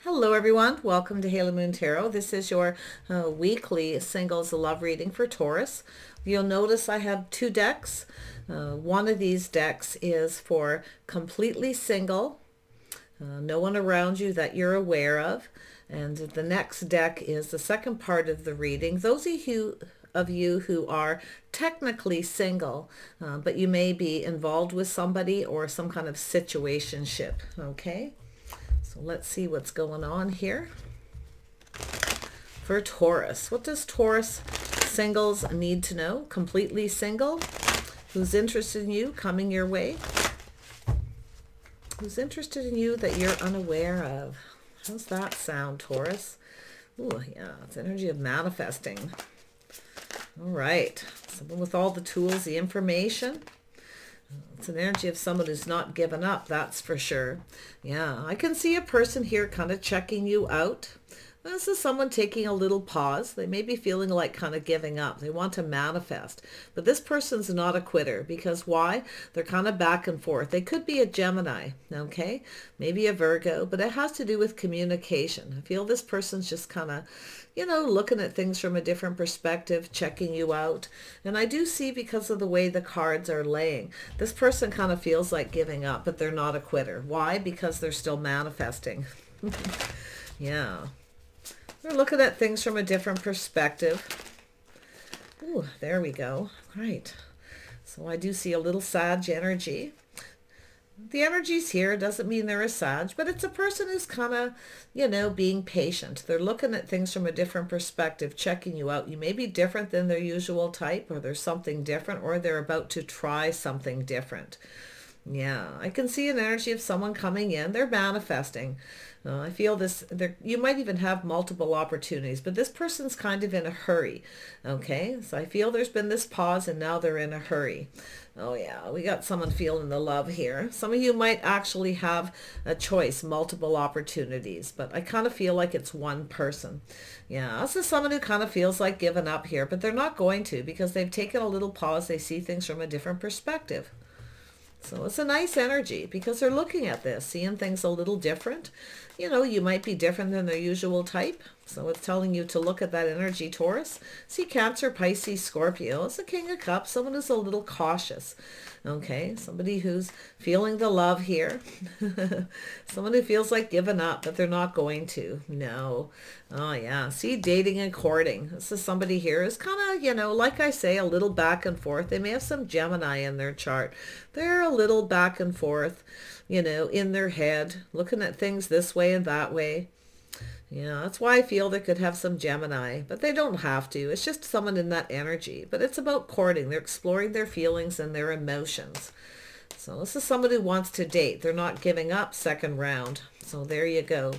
Hello everyone, welcome to Halo Moon Tarot. This is your weekly singles love reading for Taurus. You'll notice I have two decks. One of these decks is for completely single, no one around you that you're aware of. And the next deck is the second part of the reading. Those of you who are technically single, but you may be involved with somebody or some kind of situationship, okay? So let's see what's going on here for Taurus. What does Taurus singles need to know? Completely single? Who's interested in you coming your way? Who's interested in you that you're unaware of? How's that sound, Taurus? Ooh, yeah, it's energy of manifesting. All right, someone with all the tools, the information. It's an energy of someone who's not given up, that's for sure. Yeah, I can see a person here kind of checking you out. This is someone taking a little pause. They may be feeling like kind of giving up. They want to manifest. But this person's not a quitter because why? They're kind of back and forth. They could be a Gemini, okay? Maybe a Virgo, but it has to do with communication. I feel this person's just kind of, looking at things from a different perspective, checking you out. And I do see, because of the way the cards are laying, this person kind of feels like giving up, but they're not a quitter. Why? Because they're still manifesting. Yeah. We're looking at things from a different perspective. Ooh, there we go. Right. So I do see a little Sag energy. The energy's here. Doesn't mean they're a Sag, but it's a person who's kind of, being patient. They're looking at things from a different perspective, checking you out. You may be different than their usual type, or there's something different, or they're about to try something different. Yeah, I can see an energy of someone coming in. They're manifesting. I feel this, you might even have multiple opportunities, but this person's kind of in a hurry. Okay, so I feel there's been this pause and now they're in a hurry. Oh yeah, we got someone feeling the love here. Some of you might actually have a choice, multiple opportunities, but I kind of feel like it's one person. Yeah, this is someone who kind of feels like giving up here, but they're not going to because they've taken a little pause. They see things from a different perspective. So it's a nice energy because they're looking at this, seeing things a little different. You might be different than their usual type. So it's telling you to look at that energy, Taurus. See Cancer, Pisces, Scorpio. It's the King of Cups, someone who's a little cautious. Okay, somebody who's feeling the love here. Someone who feels like giving up, but they're not going to. No. Oh, yeah. See, dating and courting. This is somebody here who's kind of, like I say, a little back and forth. They may have some Gemini in their chart. They're a little back and forth, in their head, looking at things this way and that way. Yeah, that's why I feel they could have some Gemini, but they don't have to. It's just someone in that energy. But it's about courting. They're exploring their feelings and their emotions. So this is somebody who wants to date. They're not giving up, second round. So there you go.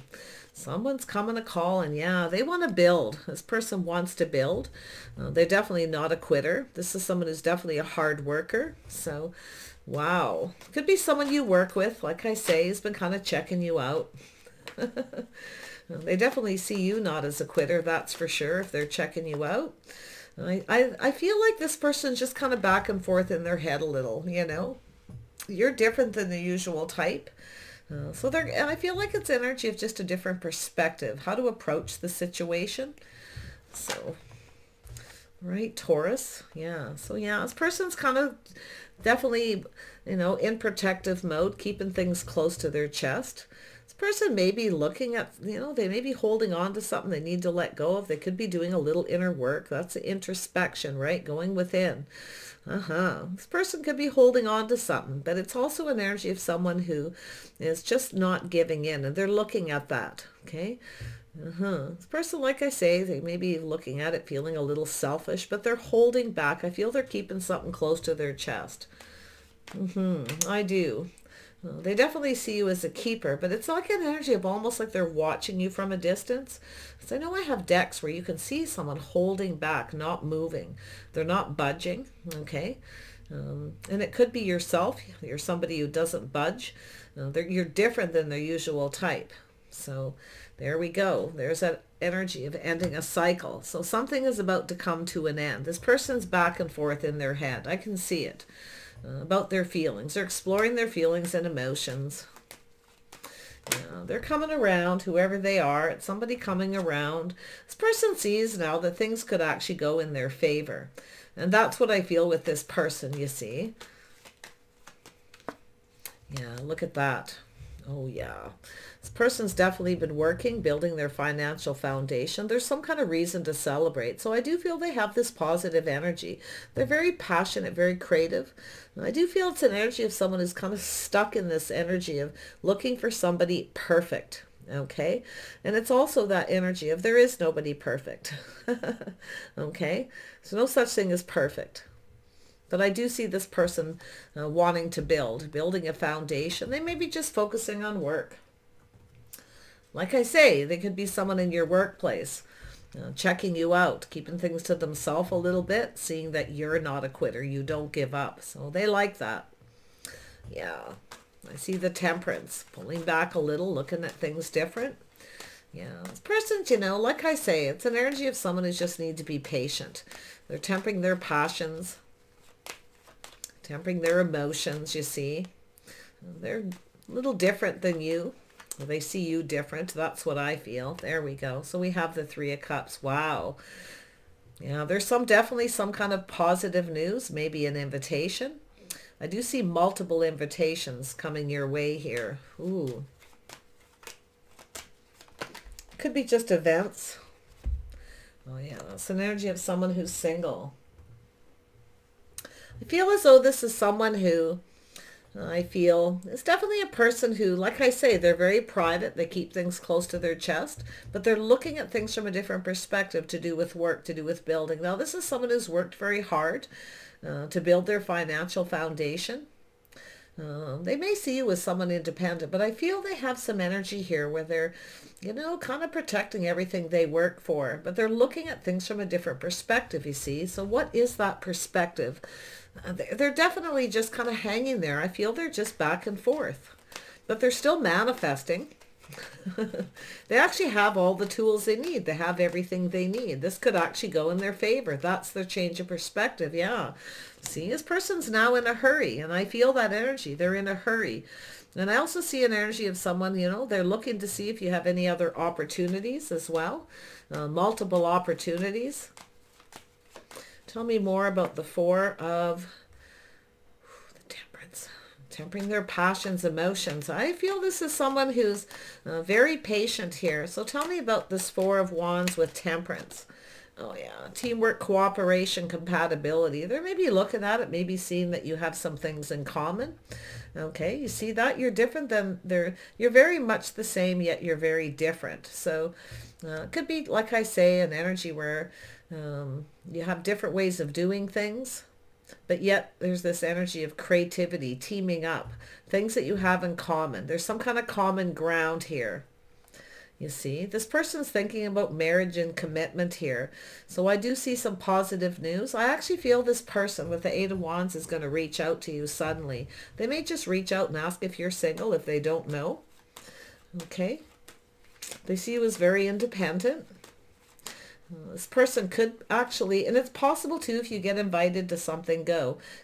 Someone's coming a call, and yeah, they want to build. This person wants to build. They're definitely not a quitter. This is someone who's definitely a hard worker. So, wow. Could be someone you work with, like I say, has been kind of checking you out. They definitely see you not as a quitter, that's for sure, if they're checking you out. I feel like this person's just kind of back and forth in their head a little, You're different than the usual type. And I feel like it's energy of just a different perspective, how to approach the situation. So, right, Taurus. Yeah, so yeah, this person's kind of definitely, in protective mode, keeping things close to their chest. Person may be looking at, they may be holding on to something they need to let go of. They could be doing a little inner work. That's the introspection, right? Going within. This person could be holding on to something, but it's also an energy of someone who is just not giving in, and they're looking at that, okay? This person, like I say, they may be looking at it, feeling a little selfish, but they're holding back. I feel they're keeping something close to their chest. I do. They definitely see you as a keeper, but it's like an energy of almost like they're watching you from a distance. So I know I have decks where you can see someone holding back, not moving. They're not budging, okay? And it could be yourself. You're somebody who doesn't budge. You're different than their usual type. So there we go. There's that energy of ending a cycle. So something is about to come to an end. This person's back and forth in their head. I can see it. About their feelings. They're exploring their feelings and emotions. Yeah, they're coming around, whoever they are. It's somebody coming around. This person sees now that things could actually go in their favor. And that's what I feel with this person, you see. Yeah, look at that. Oh, yeah. This person's definitely been working, building their financial foundation. There's some kind of reason to celebrate. So I do feel they have this positive energy. They're very passionate, very creative. And I do feel it's an energy of someone who's kind of stuck in this energy of looking for somebody perfect. Okay. And it's also that energy of there is nobody perfect. Okay. So no such thing as perfect. But I do see this person wanting to building a foundation. They may be just focusing on work. Like I say, they could be someone in your workplace, checking you out, keeping things to themselves a little bit, seeing that you're not a quitter, you don't give up. So they like that. Yeah, I see the Temperance, pulling back a little, looking at things different. Yeah, this person, you know, like I say, it's an energy of someone who just needs to be patient. They're tempering their passions, tempering their emotions, you see. They're a little different than you. They see you different. That's what I feel. There we go. So we have the Three of Cups. Wow. Yeah, there's definitely some kind of positive news, maybe an invitation. I do see multiple invitations coming your way here. Ooh. Could be just events. Oh yeah, it's an energy of someone who's single. I feel as though this is someone who I feel it's definitely a person who, like I say, they're very private. They keep things close to their chest, but they're looking at things from a different perspective to do with work, to do with building. Now, this is someone who's worked very hard to build their financial foundation. They may see you as someone independent, but I feel they have some energy here where they're, you know, kind of protecting everything they work for, but they're looking at things from a different perspective, you see. So what is that perspective? They're definitely just kind of hanging there. I feel they're just back and forth, but they're still manifesting. They actually have all the tools they need. They have everything they need. This could actually go in their favor. That's their change of perspective. Yeah. See, this person's now in a hurry, and I feel that energy. They're in a hurry. And I also see an energy of someone, you know, they're looking to see if you have any other opportunities as well. Multiple opportunities. Tell me more about the Four of the Temperance. Tempering their passions, emotions. I feel this is someone who's very patient here. So tell me about this Four of Wands with Temperance. Oh yeah, teamwork, cooperation, compatibility. They're maybe looking at it, maybe seeing that you have some things in common. Okay, you see that? You're different than you're very much the same, yet you're very different. So it could be, like I say, an energy where you have different ways of doing things, but yet there's this energy of creativity, teaming up, things that you have in common. There's some kind of common ground here. You see, this person's thinking about marriage and commitment here. So I do see some positive news. I actually feel this person with the Eight of Wands is going to reach out to you suddenly. They may just reach out and ask if you're single if they don't know. Okay. They see you as very independent. This person could actually, and it's possible too, if you get invited to something,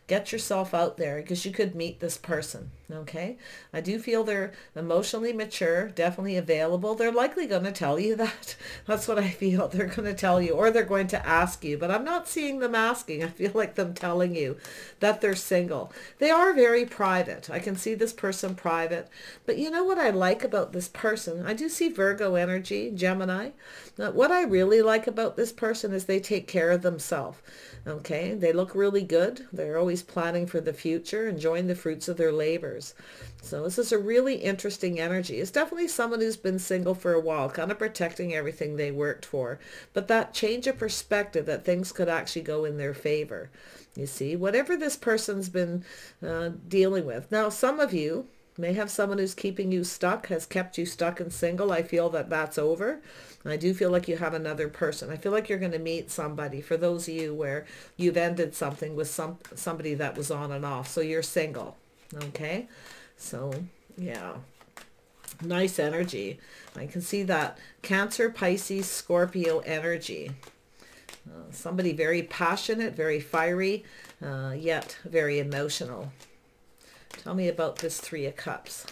get yourself out there because you could meet this person. Okay. I do feel they're emotionally mature, definitely available. They're likely going to tell you that. That's what I feel. They're going to tell you, or they're going to ask you, but I'm not seeing them asking. I feel like them telling you that they're single. They are very private. I can see this person private, but you know what I like about this person? I do see Virgo energy, Gemini. What I really like about this person is they take care of themselves. Okay, they look really good. They're always planning for the future, enjoying the fruits of their labors. So this is a really interesting energy. It's definitely someone who's been single for a while, kind of protecting everything they worked for. But that change of perspective, that things could actually go in their favor. You see, whatever this person's been dealing with. Now, some of you may have someone who's keeping you stuck, has kept you stuck and single. I feel that that's over. I do feel like you have another person. I feel like you're going to meet somebody. For those of you where you've ended something with somebody that was on and off. So you're single. Okay. So yeah. Nice energy. I can see that Cancer, Pisces, Scorpio energy. Somebody very passionate, very fiery, yet very emotional. Tell me about this Three of Cups.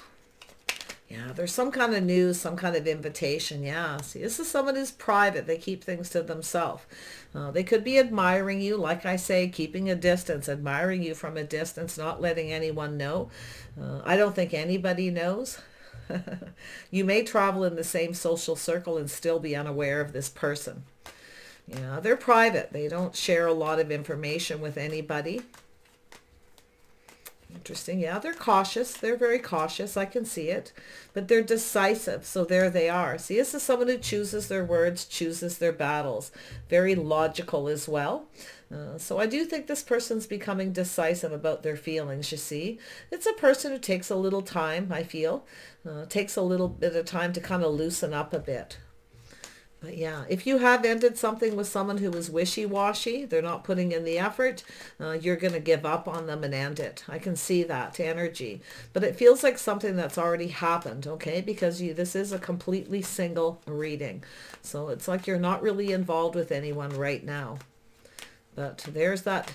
Yeah, there's some kind of news, some kind of invitation. Yeah, see, this is someone who's private. They keep things to themselves. They could be admiring you, like I say, keeping a distance, admiring you from a distance, not letting anyone know. I don't think anybody knows. You may travel in the same social circle and still be unaware of this person. Yeah, they're private. They don't share a lot of information with anybody. Interesting. Yeah, they're cautious. They're very cautious. I can see it. But they're decisive. So there they are. See, this is someone who chooses their words, chooses their battles. Very logical as well. So I do think this person's becoming decisive about their feelings, you see. It's a person who takes a little time, I feel. Takes a little bit of time to kind of loosen up a bit. But yeah, if you have ended something with someone who is wishy-washy, they're not putting in the effort, you're going to give up on them and end it. I can see that energy. But it feels like something that's already happened, okay? Because this is a completely single reading. So it's like you're not really involved with anyone right now. But there's that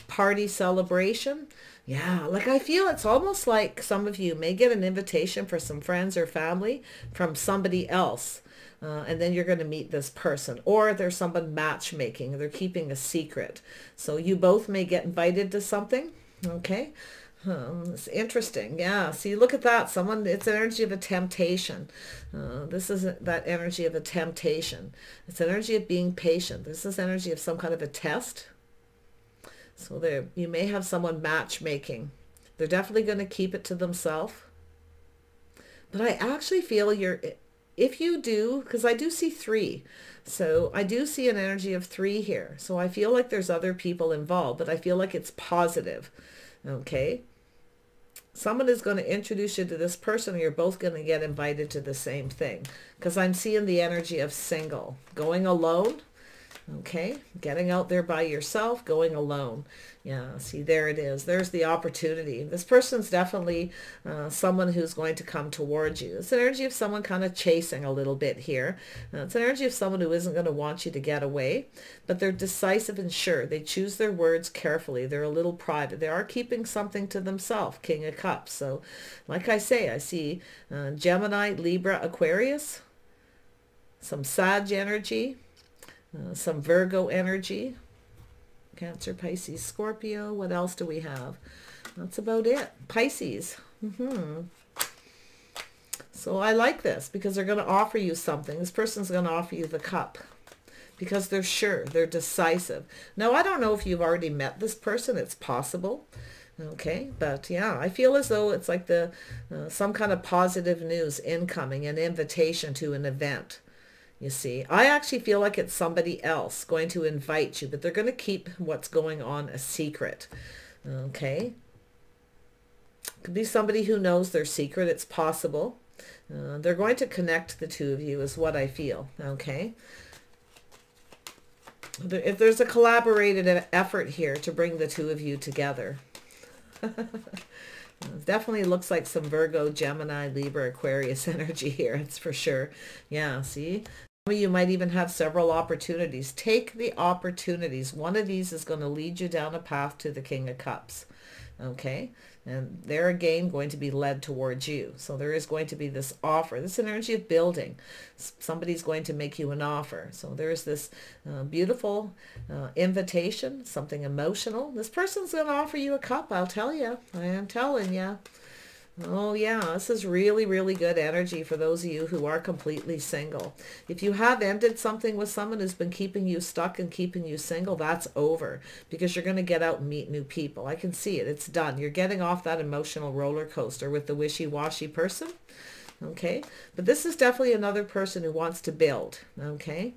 party celebration. Yeah, like I feel it's almost like some of you may get an invitation for some friends or family from somebody else. And then you're going to meet this person, or there's someone matchmaking. They're keeping a secret. So you both may get invited to something. Okay. It's interesting. Yeah. See, look at that. Someone, it's an energy of a temptation. This isn't that energy of a temptation. It's energy of being patient. This is energy of some kind of a test. So there, you may have someone matchmaking. They're definitely going to keep it to themselves. But I actually feel if you do, because I do see 3. So I do see an energy of 3 here. So I feel like there's other people involved, but I feel like it's positive. Okay. Someone is going to introduce you to this person, and you're both going to get invited to the same thing. Because I'm seeing the energy of single. Going alone. Okay, getting out there by yourself, going alone. Yeah, see, there it is. There's the opportunity. This person's definitely someone who's going to come towards you. It's an energy of someone kind of chasing a little bit here. It's an energy of someone who isn't going to want you to get away, but they're decisive and sure. They choose their words carefully. They're a little private. They are keeping something to themselves, King of Cups. So, like I say, I see Gemini, Libra, Aquarius, some Sag energy, some Virgo energy, Cancer, Pisces, Scorpio. What else do we have? That's about it. Pisces. So I like this because they're going to offer you something. This person's going to offer you the cup because they're sure. They're decisive. Now, I don't know if you've already met this person. It's possible. Okay, but yeah, I feel as though it's like some kind of positive news incoming, an invitation to an event. You see, I actually feel like it's somebody else going to invite you, but they're going to keep what's going on a secret. Okay. Could be somebody who knows their secret. It's possible. They're going to connect the two of you is what I feel. Okay. If there's a collaborated effort here to bring the two of you together. Definitely looks like some Virgo, Gemini, Libra, Aquarius energy here. It's for sure. Yeah, see? Some of you might even have several opportunities. Take the opportunities. One of these is going to lead you down a path to the King of Cups. Okay? And they're again going to be led towards you. So there is going to be this offer. This energy of building. Somebody's going to make you an offer. So there's this beautiful invitation, something emotional. This person's going to offer you a cup, I'll tell you. I am telling you. Oh yeah, this is really, really good energy for those of you who are completely single. If you have ended something with someone who's been keeping you stuck and keeping you single, that's over because you're going to get out and meet new people. I can see it. It's done. You're getting off that emotional roller coaster with the wishy-washy person. Okay, but this is definitely another person who wants to build. Okay,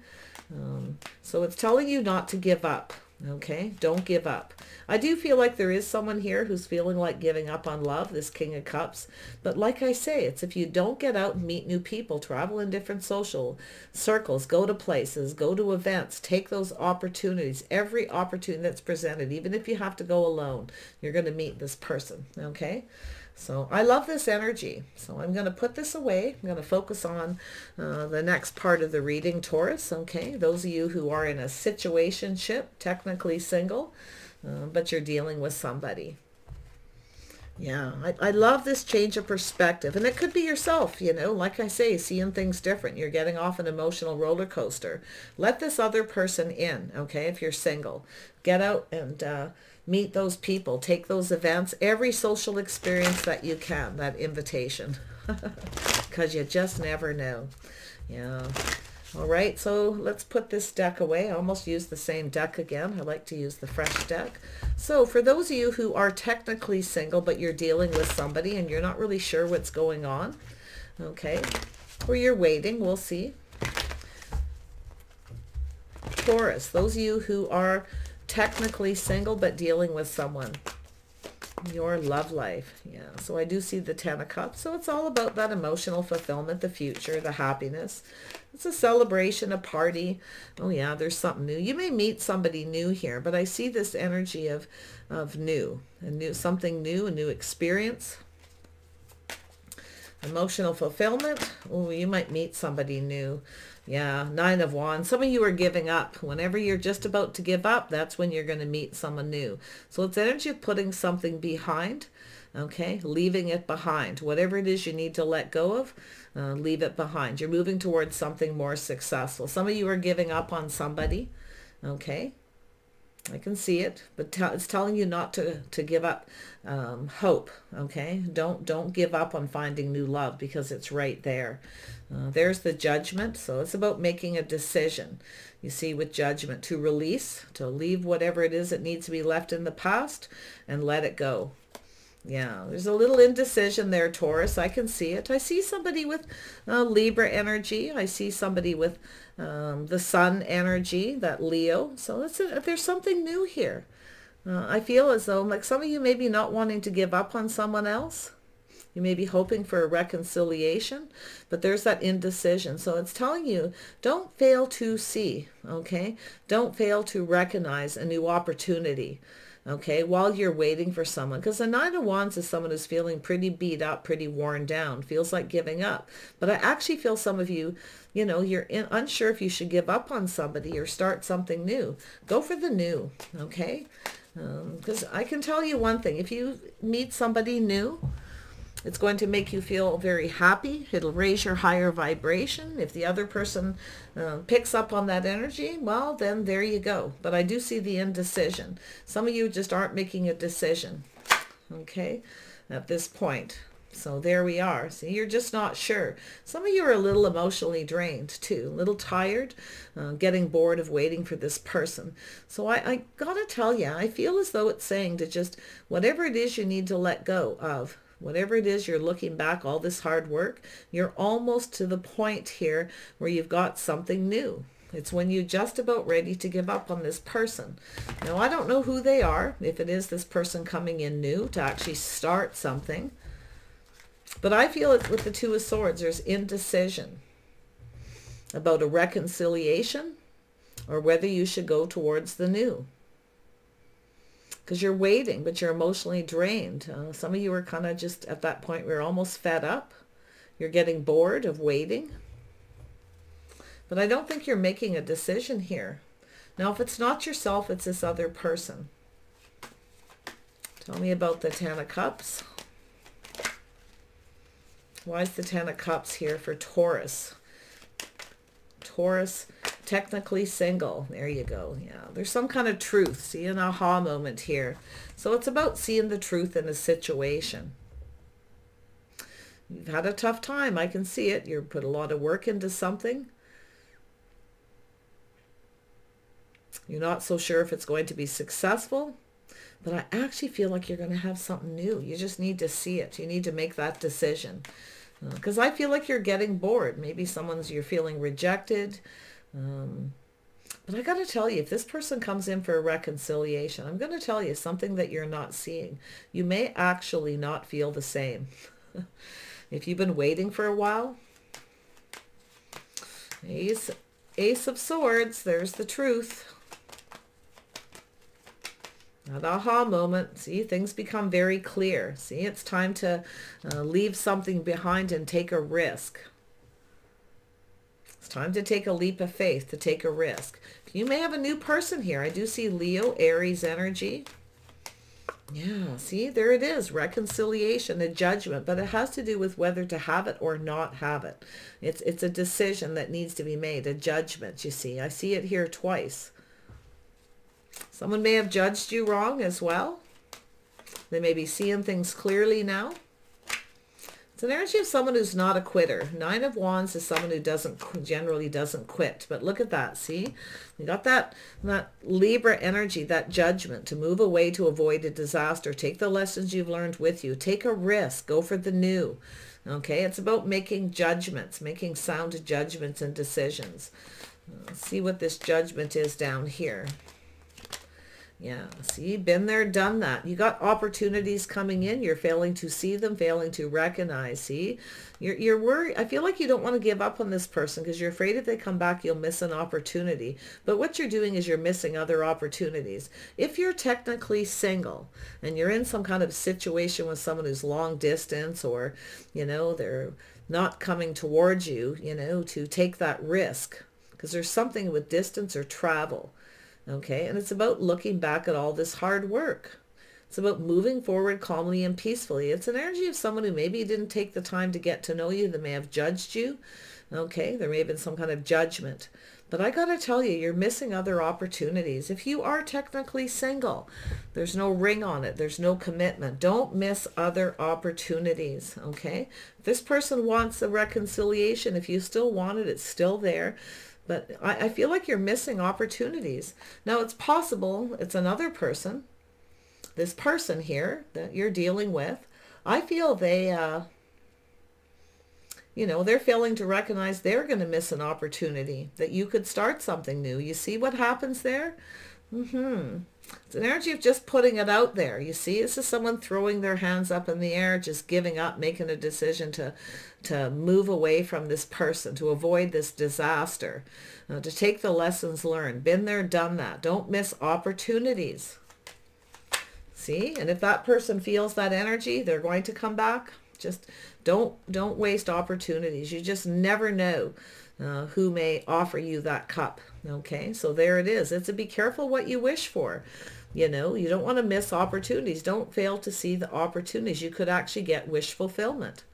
so it's telling you not to give up. Okay, don't give up. I do feel like there is someone here who's feeling like giving up on love, this King of Cups. But like I say, it's if you don't get out and meet new people, travel in different social circles, go to places, go to events, take those opportunities, every opportunity that's presented, even if you have to go alone, you're going to meet this person. Okay. So I love this energy. So I'm going to put this away. I'm going to focus on the next part of the reading, Taurus. Okay, those of you who are in a situationship, technically single, but you're dealing with somebody. Yeah, I love this change of perspective. And it could be yourself, you know, like I say, seeing things different. You're getting off an emotional roller coaster. Let this other person in, okay, if you're single. Get out and meet those people. Take those events, every social experience that you can, that invitation. Because you just never know. Yeah. All right, so let's put this deck away. I almost used the same deck again. I like to use the fresh deck. So for those of you who are technically single, but you're dealing with somebody and you're not really sure what's going on, okay, or you're waiting, we'll see. Taurus, those of you who are technically single, but dealing with someone. Your love life. Yeah, so I do see the 10 of Cups. So it's all about that emotional fulfillment, the future, the happiness. It's a celebration, a party. Oh yeah, there's something new. You may meet somebody new here, but I see this energy of new, something new, a new experience. Emotional fulfillment. Oh, you might meet somebody new. Yeah, 9 of Wands. Some of you are giving up. Whenever you're just about to give up, that's when you're going to meet someone new. So it's energy of putting something behind, okay? Leaving it behind. Whatever it is you need to let go of, leave it behind. You're moving towards something more successful. Some of you are giving up on somebody, okay? I can see it, but it's telling you not to give up hope, okay? Don't give up on finding new love because it's right there. There's the Judgment, so it's about making a decision. You see, with Judgment, to release, to leave whatever it is that needs to be left in the past and let it go. Yeah, there's a little indecision there, Taurus. I can see it. I see somebody with Libra energy. I see somebody with the Sun energy, that Leo. So there's something new here. I feel as though, like, some of you may be not wanting to give up on someone else. You may be hoping for a reconciliation, but there's that indecision. So it's telling you, don't fail to see, okay? Don't fail to recognize a new opportunity, okay, while you're waiting for someone. Because the 9 of Wands is someone who's feeling pretty beat up, pretty worn down, feels like giving up. But I actually feel some of you, you know, you're unsure if you should give up on somebody or start something new. Go for the new, okay? Because I can tell you one thing. If you meet somebody new, it's going to make you feel very happy. It'll raise your higher vibration. If the other person picks up on that energy, well, then there you go. But I do see the indecision. Some of you just aren't making a decision, okay, at this point. So there we are. See, you're just not sure. Some of you are a little emotionally drained too, a little tired, getting bored of waiting for this person. So I gotta tell you, I feel as though it's saying to just, whatever it is you need to let go of, whatever it is you're looking back, all this hard work, you're almost to the point here where you've got something new. It's when you're just about ready to give up on this person. Now, I don't know who they are, if it is this person coming in new to actually start something. But I feel it with the 2 of Swords, there's indecision about a reconciliation or whether you should go towards the new. Because you're waiting, but you're emotionally drained. Some of you are kind of just at that point where you're almost fed up. You're getting bored of waiting. But I don't think you're making a decision here. Now, if it's not yourself, it's this other person. Tell me about the 10 of Cups. Why is the 10 of Cups here for Taurus? Taurus, technically single. There you go. Yeah, there's some kind of truth. See, an aha moment here. So it's about seeing the truth in a situation. You've had a tough time. I can see it. You've put a lot of work into something. You're not so sure if it's going to be successful, but I actually feel like you're going to have something new. You just need to see it. You need to make that decision. Because I feel like you're getting bored. Maybe you're feeling rejected. But I got to tell you, if this person comes in for a reconciliation, I'm going to tell you something that you're not seeing. You may actually not feel the same. If you've been waiting for a while. Ace of Swords, there's the truth. That aha moment. See, things become very clear. See, it's time to leave something behind and take a risk. It's time to take a leap of faith, to take a risk. You may have a new person here. I do see Leo, Aries energy. Yeah, see, there it is. Reconciliation, a judgment, but it has to do with whether to have it or not have it. It's a decision that needs to be made, a judgment, you see. I see it here twice. Someone may have judged you wrong as well. They may be seeing things clearly now. It's an energy of someone who's not a quitter. Nine of Wands is someone who generally doesn't quit. But look at that, see? You got that Libra energy, that judgment, to move away to avoid a disaster. Take the lessons you've learned with you. Take a risk. Go for the new. Okay, it's about making judgments, making sound judgments and decisions. Let's see what this judgment is down here. Yeah, see, been there, done that. You got opportunities coming in. You're failing to see them, failing to recognize. See, you're worried. I feel like you don't want to give up on this person because you're afraid if they come back, you'll miss an opportunity. But what you're doing is you're missing other opportunities. If you're technically single and you're in some kind of situation with someone who's long distance, or, you know, they're not coming towards you, you know, to take that risk, because there's something with distance or travel. Okay, and it's about looking back at all this hard work. It's about moving forward calmly and peacefully. It's an energy of someone who maybe didn't take the time to get to know you. They may have judged you. Okay, there may have been some kind of judgment. But I got to tell you, you're missing other opportunities. If you are technically single, there's no ring on it. There's no commitment. Don't miss other opportunities, okay? If this person wants a reconciliation, if you still want it, it's still there. But I feel like you're missing opportunities. Now, it's possible it's another person. This person here that you're dealing with, I feel they, you know, they're failing to recognize they're going to miss an opportunity, that you could start something new. You see what happens there? It's an energy of just putting it out there. You see, this is someone throwing their hands up in the air, just giving up, making a decision to move away from this person, to avoid this disaster, to take the lessons learned. Been there, done that. Don't miss opportunities. See, and if that person feels that energy, they're going to come back. Just don't waste opportunities. You just never know who may offer you that cup. Okay, so there it is. It's a be careful what you wish for. You know, you don't want to miss opportunities. Don't fail to see the opportunities. You could actually get wish fulfillment.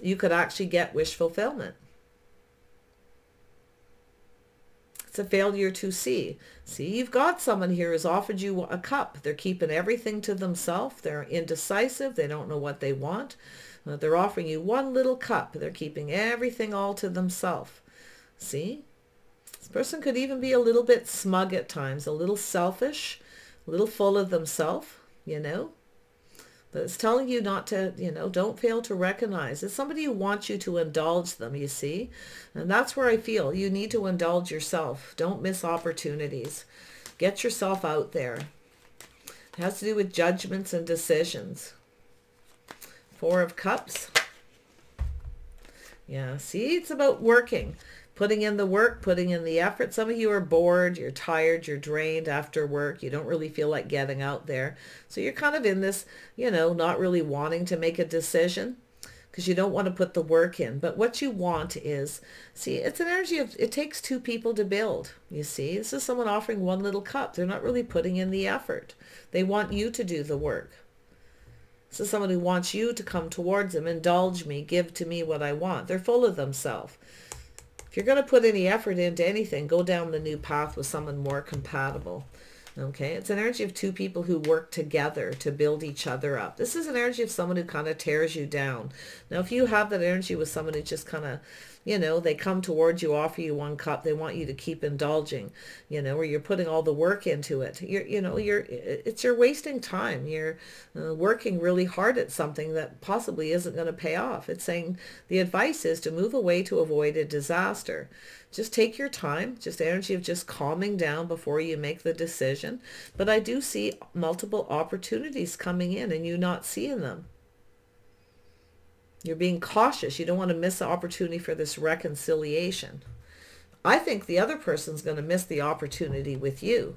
You could actually get wish fulfillment. It's a failure to see. See, you've got someone here who's offered you a cup. They're keeping everything to themselves. They're indecisive. They don't know what they want. They're offering you one little cup. They're keeping everything all to themselves. See? This person could even be a little bit smug at times, a little selfish, a little full of themselves, you know. But it's telling you not to, you know, don't fail to recognize. It's somebody who wants you to indulge them, you see. And that's where I feel you need to indulge yourself. Don't miss opportunities. Get yourself out there. It has to do with judgments and decisions. Four of Cups. Yeah, see, it's about working. Putting in the work, putting in the effort. Some of you are bored, you're tired, you're drained after work. You don't really feel like getting out there. So you're kind of in this, you know, not really wanting to make a decision because you don't want to put the work in. But what you want is, see, it's an energy of, it takes two people to build. You see, this is someone offering one little cup. They're not really putting in the effort. They want you to do the work. This is someone who wants you to come towards them, indulge me, give to me what I want. They're full of themselves. If you're going to put any effort into anything, go down the new path with someone more compatible. Okay, it's an energy of two people who work together to build each other up. This is an energy of someone who kind of tears you down. Now, if you have that energy with someone who just kind of, you know, they come towards you, offer you one cup, they want you to keep indulging, you know, or you're putting all the work into it. You're wasting time. You're working really hard at something that possibly isn't going to pay off. It's saying the advice is to move away to avoid a disaster. Just take your time, just energy of just calming down before you make the decision. But I do see multiple opportunities coming in and you not seeing them. You're being cautious. You don't want to miss the opportunity for this reconciliation. I think the other person's going to miss the opportunity with you.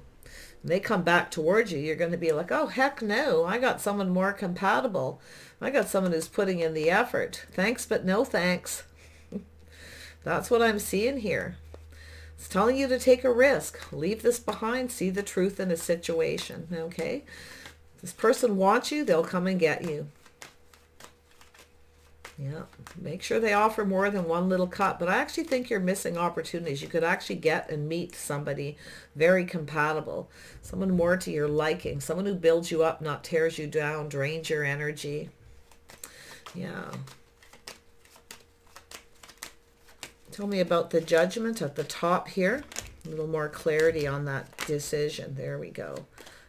When they come back towards you, you're going to be like, oh, heck no, I got someone more compatible. I got someone who's putting in the effort. Thanks, but no thanks. That's what I'm seeing here. It's telling you to take a risk. Leave this behind. See the truth in a situation. Okay? This person wants you. They'll come and get you. Yeah. Make sure they offer more than one little cut. But I actually think you're missing opportunities. You could actually get and meet somebody very compatible. Someone more to your liking. Someone who builds you up, not tears you down, drains your energy. Yeah. Tell me about the Judgment at the top here. A little more clarity on that decision. There we go.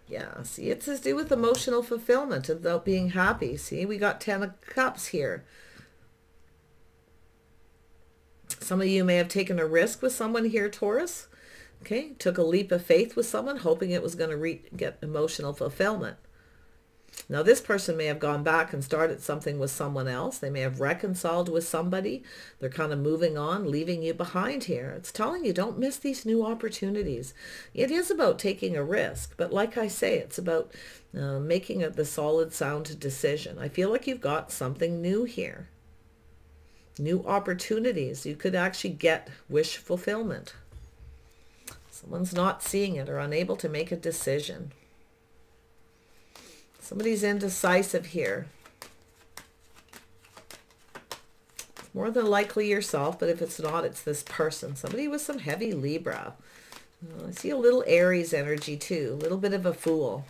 Yeah, see, it's to do with emotional fulfillment, about being happy. See, we got 10 of Cups here. Some of you may have taken a risk with someone here, Taurus. Okay, took a leap of faith with someone, hoping it was going to get emotional fulfillment. Now, this person may have gone back and started something with someone else. They may have reconciled with somebody. They're kind of moving on, leaving you behind here. It's telling you, don't miss these new opportunities. It is about taking a risk. But like I say, it's about making the solid, sound decision. I feel like you've got something new here. New opportunities. You could actually get wish fulfillment. Someone's not seeing it or unable to make a decision. Somebody's indecisive here. It's more than likely yourself, but if it's not, it's this person. Somebody with some heavy Libra. I see a little Aries energy too. A little bit of a fool.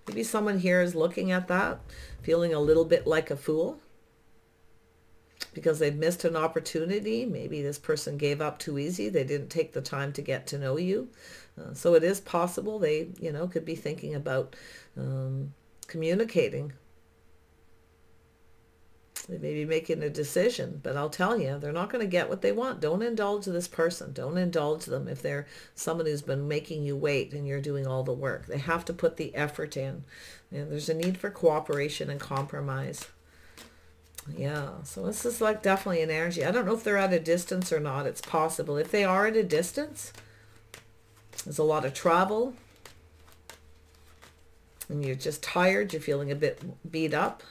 Maybe someone here is looking at that, feeling a little bit like a fool because they've missed an opportunity. Maybe this person gave up too easy. They didn't take the time to get to know you. So it is possible they, could be thinking about communicating. They may be making a decision, but I'll tell you, they're not going to get what they want. Don't indulge this person. Don't indulge them if they're someone who's been making you wait and you're doing all the work. They have to put the effort in. And there's a need for cooperation and compromise. Yeah, so this is like definitely an energy. I don't know if they're at a distance or not. It's possible. If they are at a distance, there's a lot of travel. And you're just tired. You're feeling a bit beat up.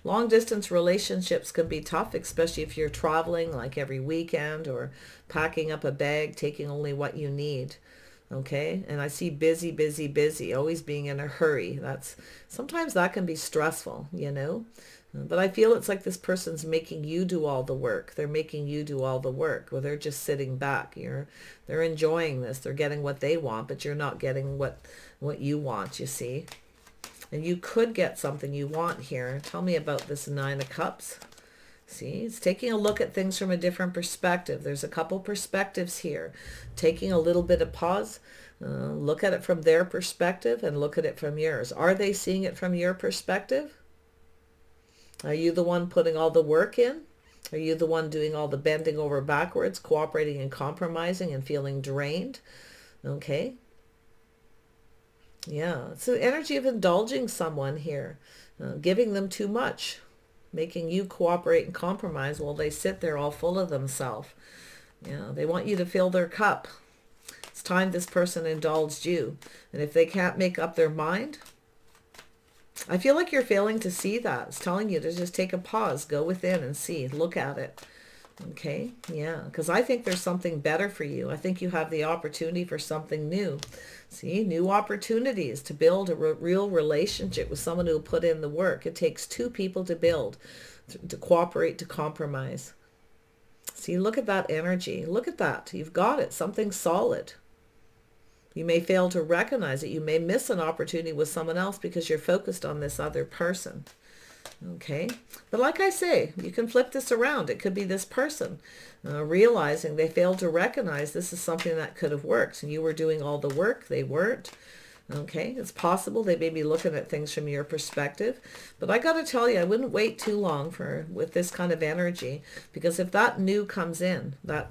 Long distance relationships can be tough, especially if you're traveling like every weekend or packing up a bag, taking only what you need. Okay, and I see busy, busy, busy, always being in a hurry. Sometimes that can be stressful, But I feel it's like this person's making you do all the work. They're making you do all the work. Well, they're just sitting back. They're enjoying this. They're getting what they want, but you're not getting what you want, you see. And you could get something you want here. Tell me about this 9 of Cups. See, it's taking a look at things from a different perspective. There's a couple perspectives here. Taking a little bit of pause. Look at it from their perspective and look at it from yours. Are they seeing it from your perspective? Are you the one putting all the work in? Are you the one doing all the bending over backwards, cooperating and compromising and feeling drained? Okay. Yeah, it's the energy of indulging someone here, giving them too much, making you cooperate and compromise while they sit there all full of themselves. Yeah, they want you to fill their cup. It's time this person indulged you. And if they can't make up their mind, I feel like you're failing to see that. It's telling you to just take a pause, go within and see, look at it. Okay, yeah, because I think there's something better for you. I think you have the opportunity for something new. See, new opportunities to build a real relationship with someone who will put in the work. It takes two people to build, to cooperate, to compromise. See, look at that energy. Look at that. You've got it, something solid. You may fail to recognize it. You may miss an opportunity with someone else because you're focused on this other person. Okay, but like I say, you can flip this around. It could be this person realizing they failed to recognize this is something that could have worked and you were doing all the work. They weren't. Okay, it's possible they may be looking at things from your perspective, but I got to tell you, I wouldn't wait too long with this kind of energy, because if that new comes in, that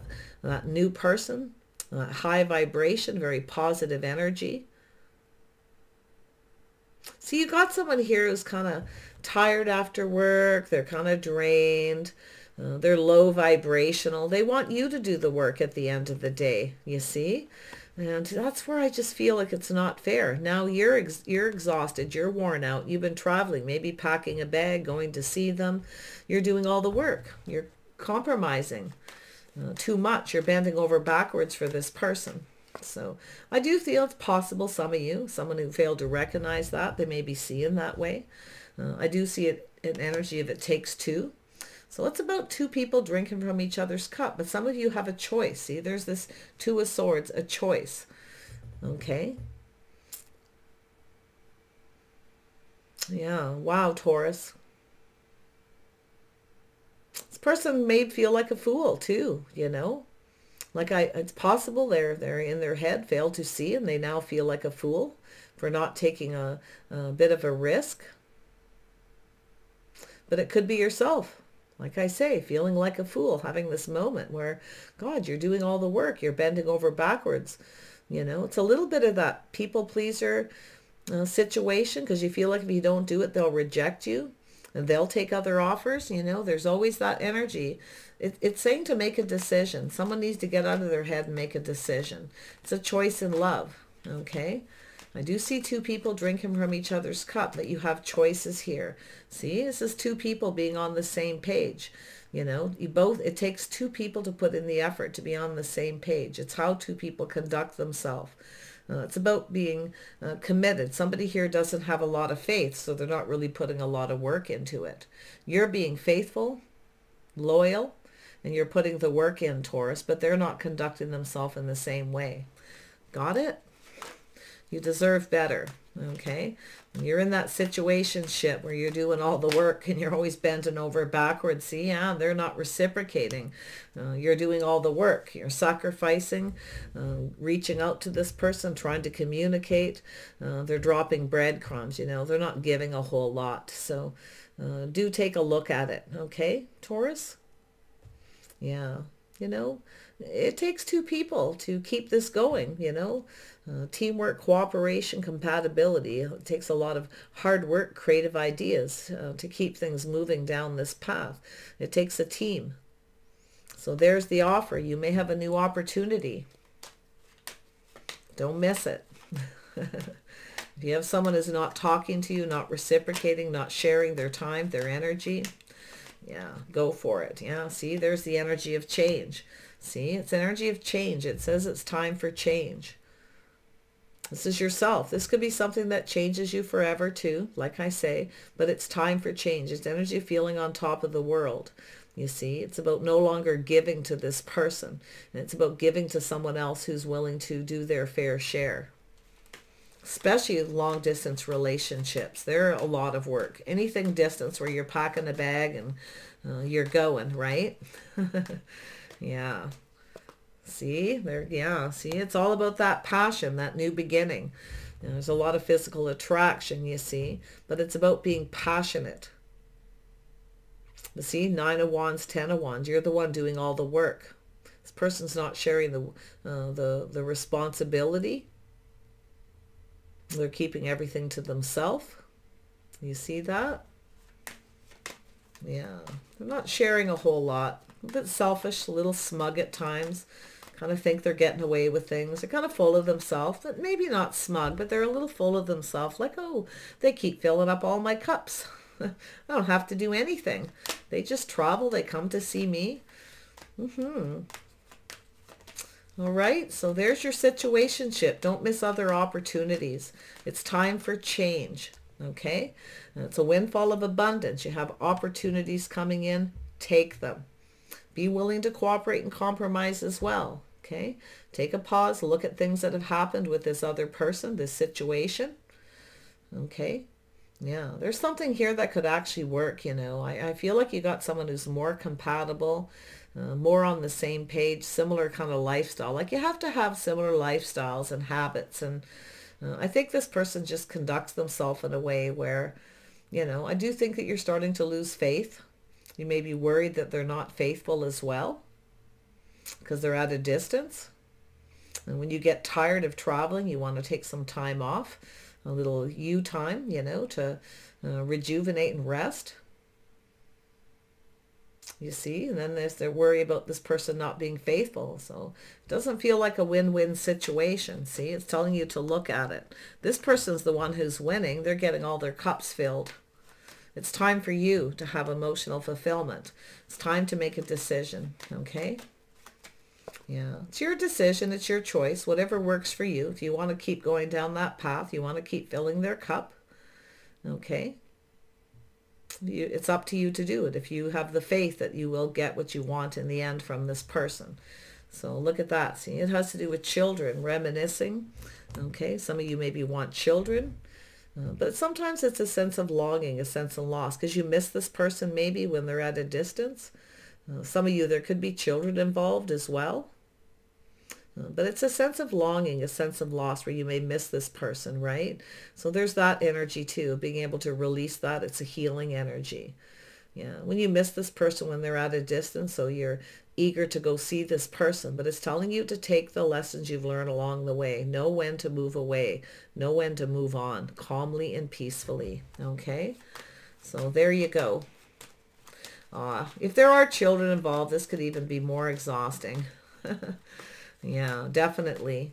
new person, high vibration, very positive energy. See, you got someone here who's kind of tired after work. They're kind of drained. They're low vibrational. They want you to do the work at the end of the day, you see? And that's where I just feel like it's not fair. Now you're exhausted. You're worn out. You've been traveling, maybe packing a bag, going to see them. You're doing all the work. You're compromising. too much. You're bending over backwards for this person. So I do feel it's possible some of you, someone who failed to recognize that, they may be seeing that way. I do see it an energy of it takes two. So it's about two people drinking from each other's cup. But some of you have a choice. See, there's this Two of Swords, a choice. Okay. Yeah. Wow, Taurus. This person may feel like a fool too, you know. Like it's possible they're in their head, failed to see, and they now feel like a fool for not taking a bit of a risk. But it could be yourself. Like I say, feeling like a fool, having this moment where, God, you're doing all the work. You're bending over backwards. You know, it's a little bit of that people pleaser situation, because you feel like if you don't do it, they'll reject you and they'll take other offers. You know, there's always that energy. It's saying to make a decision. Someone needs to get out of their head and make a decision. It's a choice in love. Okay. I do see two people drinking from each other's cup, but you have choices here. See, this is two people being on the same page. You know, it takes two people to put in the effort to be on the same page. It's how two people conduct themselves. It's about being committed. Somebody here doesn't have a lot of faith, so they're not really putting a lot of work into it. You're being faithful, loyal, and you're putting the work in, Taurus, but they're not conducting themselves in the same way. Got it? You deserve better, okay? When you're in that situationship where you're doing all the work and you're always bending over backwards, see, yeah, they're not reciprocating. You're doing all the work. You're sacrificing, reaching out to this person, trying to communicate. They're dropping breadcrumbs, you know. They're not giving a whole lot. So do take a look at it, okay, Taurus? Yeah, you know, it takes two people to keep this going, you know. Teamwork, cooperation, compatibility. It takes a lot of hard work, creative ideas to keep things moving down this path. It takes a team. So there's the offer. You may have a new opportunity. Don't miss it. If you have someone who's not talking to you, not reciprocating, not sharing their time, their energy, yeah, go for it. Yeah, see, there's the energy of change. See, it's energy of change. It says it's time for change. This is yourself. This could be something that changes you forever too, like I say, but it's time for change. It's energy of feeling on top of the world. You see, it's about no longer giving to this person. And it's about giving to someone else who's willing to do their fair share. Especially long distance relationships. They're a lot of work. Anything distance where you're packing a bag and you're going, right? Yeah. See, there, yeah, see, it's all about that passion, that new beginning. You know, there's a lot of physical attraction, you see, but it's about being passionate. But see, 9 of Wands, 10 of Wands, you're the one doing all the work. This person's not sharing the responsibility. They're keeping everything to themselves. You see that? Yeah, they're not sharing a whole lot. A bit selfish, a little smug at times. Kind of think they're getting away with things. They're kind of full of themselves, but maybe not smug, but they're a little full of themselves. Like, oh, they keep filling up all my cups. I don't have to do anything. They just travel. They come to see me. All right, so there's your situationship. Don't miss other opportunities. It's time for change, okay? And it's a windfall of abundance. You have opportunities coming in. Take them. Be willing to cooperate and compromise as well, okay? Take a pause, look at things that have happened with this other person, this situation, okay? Yeah, there's something here that could actually work, you know. I feel like you got someone who's more compatible, more on the same page, similar kind of lifestyle. Like you have to have similar lifestyles and habits. And I think this person just conducts themselves in a way where, you know, I do think that you're starting to lose faith. You may be worried that they're not faithful as well because they're at a distance. And when you get tired of traveling, you want to take some time off, a little you time, you know, to rejuvenate and rest. You see, and then there's their worry about this person not being faithful. So it doesn't feel like a win-win situation. See, it's telling you to look at it. This person's the one who's winning. They're getting all their cups filled. It's time for you to have emotional fulfillment. It's time to make a decision, okay? Yeah, it's your decision. It's your choice. Whatever works for you. If you want to keep going down that path, you want to keep filling their cup. Okay. It's up to you to do it if you have the faith that you will get what you want in the end from this person. So look at that. See, it has to do with children, reminiscing. Okay, some of you maybe want children. But sometimes it's a sense of longing, a sense of loss, because you miss this person maybe when they're at a distance. Some of you, there could be children involved as well. But it's a sense of longing, a sense of loss where you may miss this person, right? So there's that energy too, being able to release that. It's a healing energy. Yeah, when you miss this person when they're at a distance, so you're eager to go see this person, but it's telling you to take the lessons you've learned along the way. Know when to move away. Know when to move on, calmly and peacefully. Okay? So there you go. If there are children involved, this could even be more exhausting. Yeah, definitely.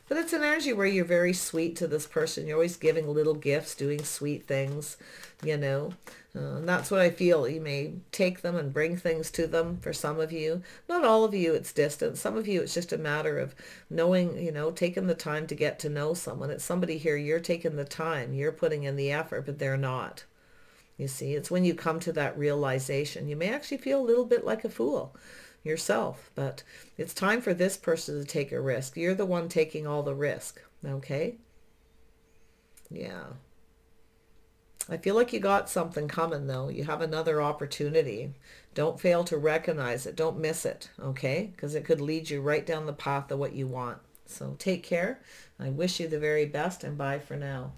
But it's an energy where you're very sweet to this person. You're always giving little gifts, doing sweet things, you know. And that's what I feel. You may take them and bring things to them for some of you. Not all of you, it's distant. Some of you, it's just a matter of knowing, you know, taking the time to get to know someone. It's somebody here, you're taking the time, you're putting in the effort, but they're not. You see, it's when you come to that realization. You may actually feel a little bit like a fool yourself, but it's time for this person to take a risk. You're the one taking all the risk. Okay? Yeah. I feel like you got something coming though. You have another opportunity. Don't fail to recognize it. Don't miss it. Okay? Because it could lead you right down the path of what you want. So take care. I wish you the very best, and bye for now.